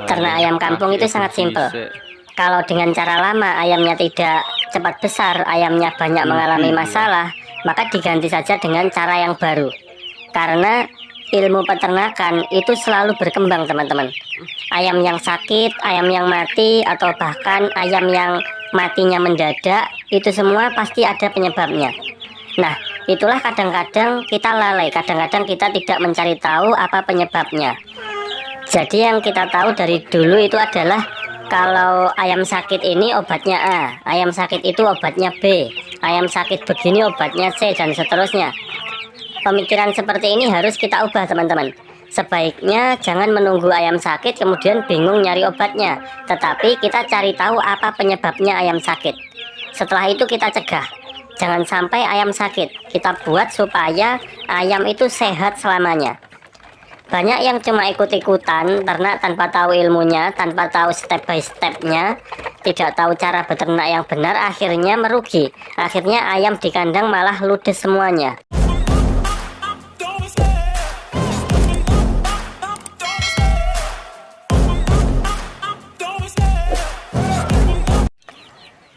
Ternak ayam kampung itu sangat simpel. Kalau dengan cara lama ayamnya tidak cepat besar, ayamnya banyak mengalami masalah, maka diganti saja dengan cara yang baru. Karena ilmu peternakan itu selalu berkembang, teman-teman. Ayam yang sakit, ayam yang mati, atau bahkan ayam yang matinya mendadak, itu semua pasti ada penyebabnya. Nah, itulah kadang-kadang kita lalai, kadang-kadang kita tidak mencari tahu apa penyebabnya. Jadi yang kita tahu dari dulu itu adalah kalau ayam sakit ini obatnya A, ayam sakit itu obatnya B, ayam sakit begini obatnya C, dan seterusnya. Pemikiran seperti ini harus kita ubah, teman-teman. Sebaiknya jangan menunggu ayam sakit kemudian bingung nyari obatnya, tetapi kita cari tahu apa penyebabnya ayam sakit. Setelah itu kita cegah. Jangan sampai ayam sakit. Kita buat supaya ayam itu sehat selamanya. Banyak yang cuma ikut-ikutan ternak tanpa tahu ilmunya, tanpa tahu step by stepnya, tidak tahu cara beternak yang benar, akhirnya merugi. Akhirnya ayam di kandang malah ludes semuanya.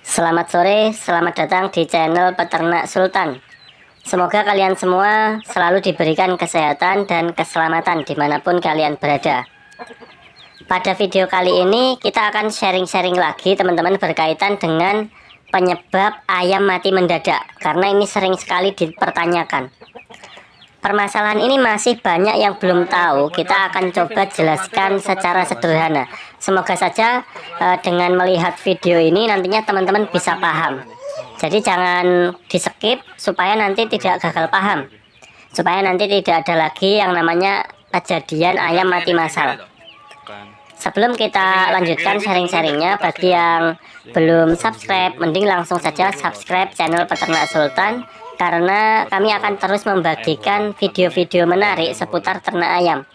Selamat sore, selamat datang di channel Peternak Sultan. Semoga kalian semua selalu diberikan kesehatan dan keselamatan dimanapun kalian berada. Pada video kali ini kita akan sharing-sharing lagi, teman-teman, berkaitan dengan penyebab ayam mati mendadak. Karena ini sering sekali dipertanyakan. Permasalahan ini masih banyak yang belum tahu. Kita akan coba jelaskan secara sederhana. Semoga saja dengan melihat video ini nantinya teman-teman bisa paham. Jadi jangan di skip supaya nanti tidak gagal paham, supaya nanti tidak ada lagi yang namanya kejadian ayam mati massal. Sebelum kita lanjutkan sharing-sharingnya, bagi yang belum subscribe, mending langsung saja subscribe channel Peternak Sultan, karena kami akan terus membagikan video-video menarik seputar ternak ayam.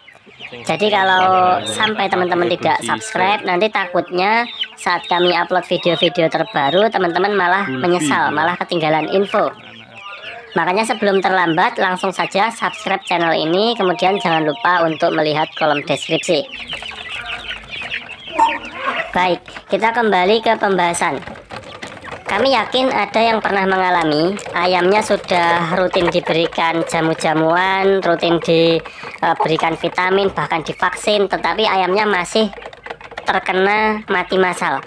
Jadi kalau sampai teman-teman tidak subscribe, nanti takutnya saat kami upload video-video terbaru, teman-teman malah menyesal, malah ketinggalan info. Makanya sebelum terlambat, langsung saja subscribe channel ini, kemudian jangan lupa untuk melihat kolom deskripsi. Baik, kita kembali ke pembahasan. Kami yakin ada yang pernah mengalami ayamnya sudah rutin diberikan jamu-jamuan, rutin diberikan vitamin, bahkan divaksin, tetapi ayamnya masih terkena mati massal.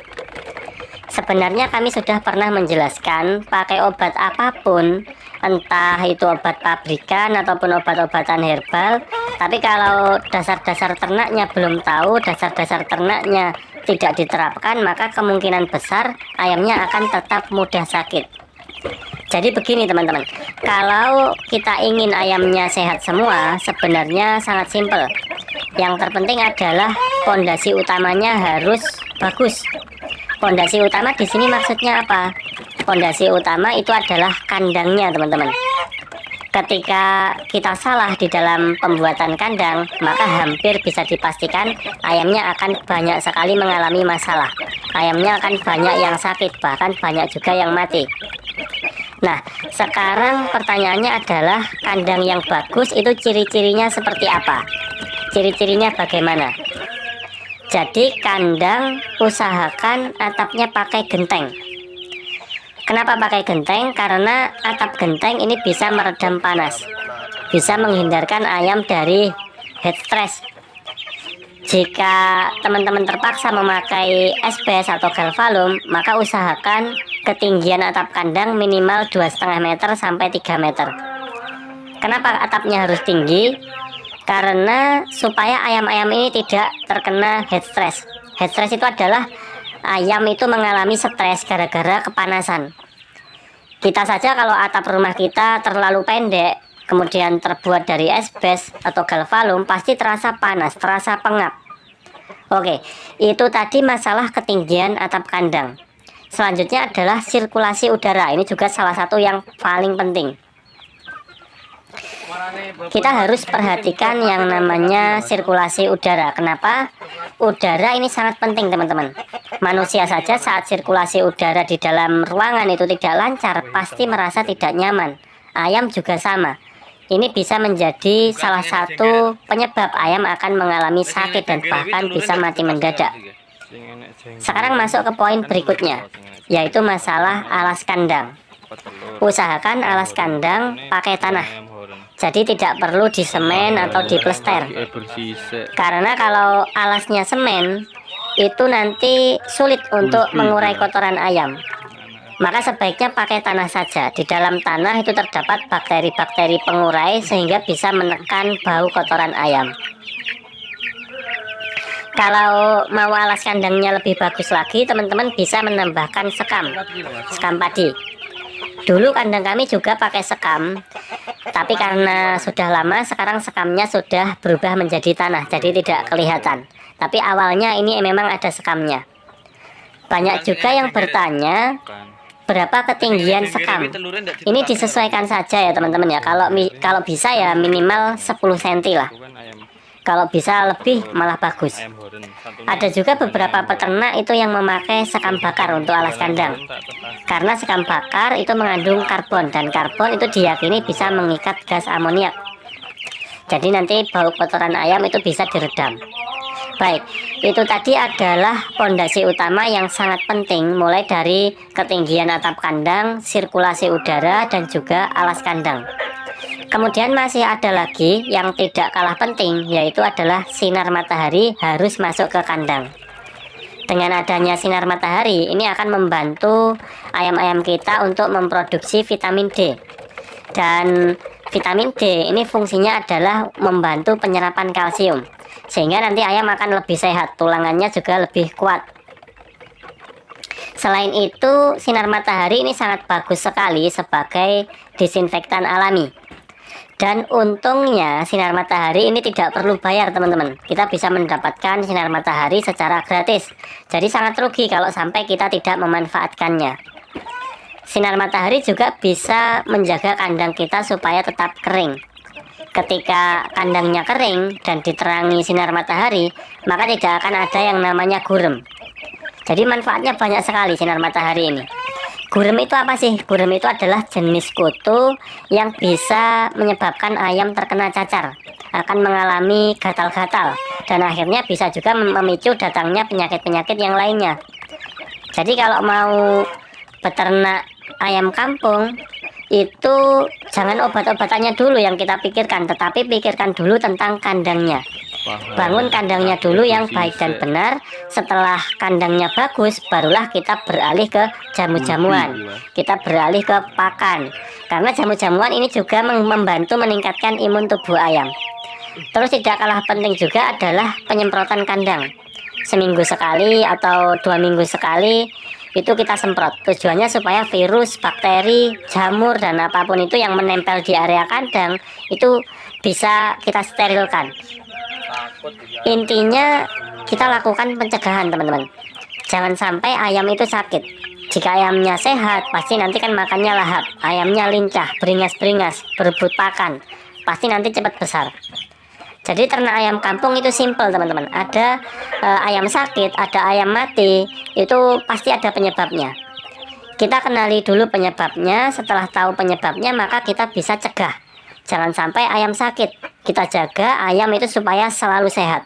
Sebenarnya kami sudah pernah menjelaskan pakai obat apapun, entah itu obat pabrikan ataupun obat-obatan herbal, tapi kalau dasar-dasar ternaknya belum tahu, dasar-dasar ternaknya tidak diterapkan, maka kemungkinan besar ayamnya akan tetap mudah sakit. Jadi begini, teman-teman, kalau kita ingin ayamnya sehat semua, sebenarnya sangat simpel. Yang terpenting adalah pondasi utamanya harus bagus. Pondasi utama di sini maksudnya apa? Pondasi utama itu adalah kandangnya, teman-teman. Ketika kita salah di dalam pembuatan kandang, maka hampir bisa dipastikan ayamnya akan banyak sekali mengalami masalah. Ayamnya akan banyak yang sakit, bahkan banyak juga yang mati. Nah, sekarang pertanyaannya adalah kandang yang bagus itu ciri-cirinya seperti apa? Ciri-cirinya bagaimana? Jadi kandang usahakan atapnya pakai genteng. Kenapa pakai genteng? Karena atap genteng ini bisa meredam panas, bisa menghindarkan ayam dari heat stress. Jika teman-teman terpaksa memakai SBS atau galvalum, maka usahakan ketinggian atap kandang minimal 2,5 meter sampai 3 meter. Kenapa atapnya harus tinggi? Karena supaya ayam-ayam ini tidak terkena heat stress. Heat stress itu adalah ayam itu mengalami stres gara-gara kepanasan. Kita saja kalau atap rumah kita terlalu pendek, kemudian terbuat dari esbes atau galvalum, pasti terasa panas, terasa pengap. Oke, itu tadi masalah ketinggian atap kandang. Selanjutnya adalah sirkulasi udara. Ini juga salah satu yang paling penting. Kita harus perhatikan yang namanya sirkulasi udara. Kenapa? Udara ini sangat penting, teman-teman. Manusia saja saat sirkulasi udara di dalam ruangan itu tidak lancar, pasti merasa tidak nyaman. Ayam juga sama. Ini bisa menjadi salah satu penyebab ayam akan mengalami sakit dan bahkan bisa mati mendadak. Sekarang masuk ke poin berikutnya, yaitu masalah alas kandang. Usahakan alas kandang pakai tanah, jadi tidak perlu disemen atau diplester. Karena kalau alasnya semen, itu nanti sulit untuk mengurai kotoran ayam. Maka sebaiknya pakai tanah saja. Di dalam tanah itu terdapat bakteri-bakteri pengurai sehingga bisa menekan bau kotoran ayam. Kalau mau alas kandangnya lebih bagus lagi, teman-teman bisa menambahkan sekam padi. Dulu kandang kami juga pakai sekam, tapi karena sudah lama sekarang sekamnya sudah berubah menjadi tanah, jadi tidak kelihatan. Tapi awalnya ini memang ada sekamnya. Banyak juga yang bertanya berapa ketinggian sekam. Ini disesuaikan saja ya teman-teman ya. Kalau bisa ya minimal 10 cm lah. Kalau bisa lebih malah bagus. Ada juga beberapa peternak itu yang memakai sekam bakar untuk alas kandang. Karena sekam bakar itu mengandung karbon, dan karbon itu diyakini bisa mengikat gas amoniak. Jadi nanti bau kotoran ayam itu bisa diredam. Baik, itu tadi adalah pondasi utama yang sangat penting, mulai dari ketinggian atap kandang, sirkulasi udara, dan juga alas kandang. Kemudian masih ada lagi yang tidak kalah penting, yaitu adalah sinar matahari harus masuk ke kandang. Dengan adanya sinar matahari, ini akan membantu ayam-ayam kita untuk memproduksi vitamin D. Dan vitamin D ini fungsinya adalah membantu penyerapan kalsium, sehingga nanti ayam akan lebih sehat, tulangannya juga lebih kuat. Selain itu, sinar matahari ini sangat bagus sekali sebagai disinfektan alami. Dan untungnya sinar matahari ini tidak perlu bayar teman-teman. Kita bisa mendapatkan sinar matahari secara gratis. Jadi sangat rugi kalau sampai kita tidak memanfaatkannya. Sinar matahari juga bisa menjaga kandang kita supaya tetap kering. Ketika kandangnya kering dan diterangi sinar matahari, maka tidak akan ada yang namanya gurem. Jadi manfaatnya banyak sekali sinar matahari ini. Gurem itu apa sih? Gurem itu adalah jenis kutu yang bisa menyebabkan ayam terkena cacar, akan mengalami gatal-gatal, dan akhirnya bisa juga memicu datangnya penyakit-penyakit yang lainnya. Jadi kalau mau beternak ayam kampung, itu jangan obat-obatannya dulu yang kita pikirkan, tetapi pikirkan dulu tentang kandangnya. Bangun kandangnya dulu yang baik dan benar. Setelah kandangnya bagus, barulah kita beralih ke jamu-jamuan, kita beralih ke pakan. Karena jamu-jamuan ini juga membantu meningkatkan imun tubuh ayam. Terus tidak kalah penting juga adalah penyemprotan kandang. Seminggu sekali atau 2 minggu sekali itu kita semprot. Tujuannya supaya virus, bakteri, jamur, dan apapun itu yang menempel di area kandang itu bisa kita sterilkan. Intinya kita lakukan pencegahan teman-teman. Jangan sampai ayam itu sakit. Jika ayamnya sehat, pasti nanti kan makannya lahap, ayamnya lincah, beringas-beringas, berebut pakan, pasti nanti cepat besar. Jadi ternak ayam kampung itu simple teman-teman. Ada ayam sakit, ada ayam mati, itu pasti ada penyebabnya. Kita kenali dulu penyebabnya. Setelah tahu penyebabnya, maka kita bisa cegah. Jangan sampai ayam sakit. Kita jaga ayam itu supaya selalu sehat.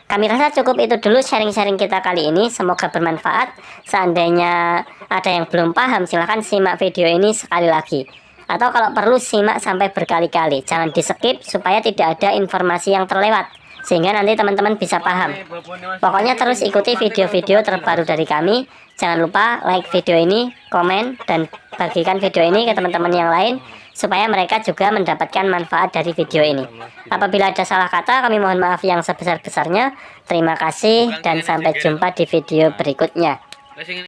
Kami rasa cukup itu dulu sharing-sharing kita kali ini. Semoga bermanfaat. Seandainya ada yang belum paham, silahkan simak video ini sekali lagi. Atau kalau perlu simak sampai berkali-kali. Jangan di skip supaya tidak ada informasi yang terlewat, sehingga nanti teman-teman bisa paham. Pokoknya terus ikuti video-video terbaru dari kami. Jangan lupa like video ini, komen, dan bagikan video ini ke teman-teman yang lain, supaya mereka juga mendapatkan manfaat dari video ini. Apabila ada salah kata, kami mohon maaf yang sebesar-besarnya. Terima kasih dan sampai jumpa di video berikutnya.